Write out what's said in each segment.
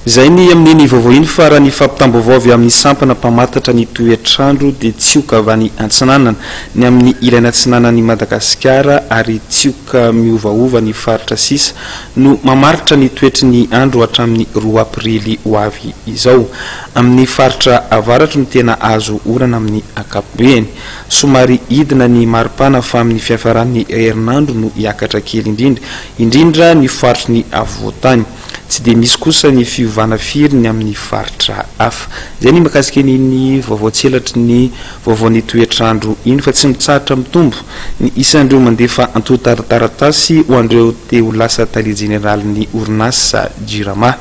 Zay ny amin'ny vaovao iny fa raha ny fampitam-baovao avy amin'ny sampana mpamatatra ny toetrandro dia tsioka avy any Antsinanana ny amin'ny ilany Antsinanana ny Madagasikara ary tsioka miovaova ny faritra sisa no mamaritra ny toetry ny andro hatramin'ny 2 aprily ho avy izao. Amin'ny faritra avaratra no tena azo orana amin'ny ankapobeny. Somary idina ny maripana fa amin'ny fiafaran'ny herinandro no hiakatra kely indrindra ny faritra ny afovoantany. Tsy dia misy kosa ny fiovana firy ny amin'ny faritra hafa. Izay ny mahakasika ny vaovao tselatry ny vaovaon'ny toetrandro iny fa tsy mitsahatra mitombo ny isan'ireo mandefa antotan-taratasy ho an'ireo te ho lasa tale jeneralin'ny orinasa Jirama.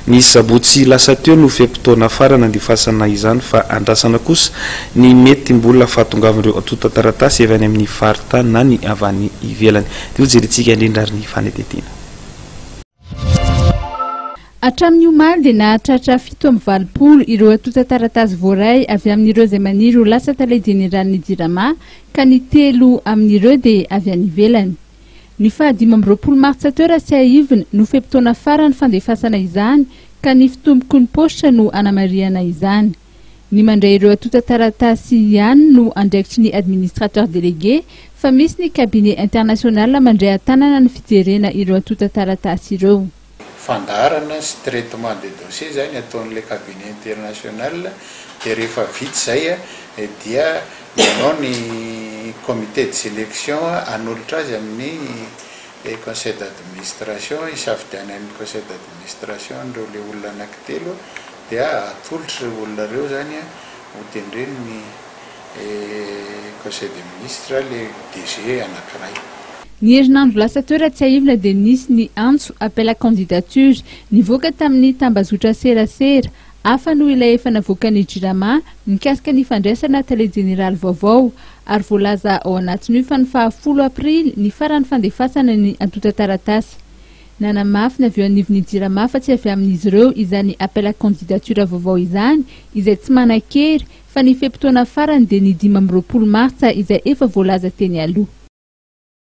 Ny sabotsy lasa teo no feam-potoana farana andefasana izany fa andrasana kosa ny mety mbola fahatongavan'ireo antotan-taratasy avy any amin'ny faritra na ny avy any ivelany. Dia ho jerentsika indrindra ary ny fanetetiana. Hatramin'ny omaly dia nahatratra 7:20 ireo antotan-taratasy voaray avy amin'ireo izay maniry ho lasa tale jeneralin'ny Jirama ka ny 3 amin'ireo dia avy any ivelany. Ny 15 martsa teo raha tsy haivina no feam-potoana farany fandefasana izany ka ny fitomboko ny postra no anamariana izany. Ny mandray ireo antotan-taratasy ihany no andraikitry ny administrateur délégué fa misy ny cabinet international mandray an-tanana ny fijerena ireo antotan-taratasy ireo. Fandarana sy traitement de dossier zany ataon'le cabinet international dia rehefa vita zay dia manao ny comité de sélection anolotra azy amin'ny conseil d'administration isafidianan'ny conseil d'administration ireo le olona anankitelo dia atolotra ireo olona reo zany ho tendreny conseil des ministres le DG anankiray. Ny herinandro lasa teo raha tsy haivina dia nisy ny antso appel à candidature nivoaka tamin'ny tambazotra serasera hafa no ilay efa navoaka ny Jirama mikasika ny fandraisana tale jeneraly vaovao ary voalaza ao anatiny fa ny 10 aprily ny farany fandefasana ny antotan-taratasy. Nanamafy ny avy eo anivon'ny Jirama fa tsy avy amin'izy ireo izany appel à candidature vaovao izany izay tsy manan-kery fa ny feam-potoana farany dia ny 15 martsa izay efa voalaza teny aloha.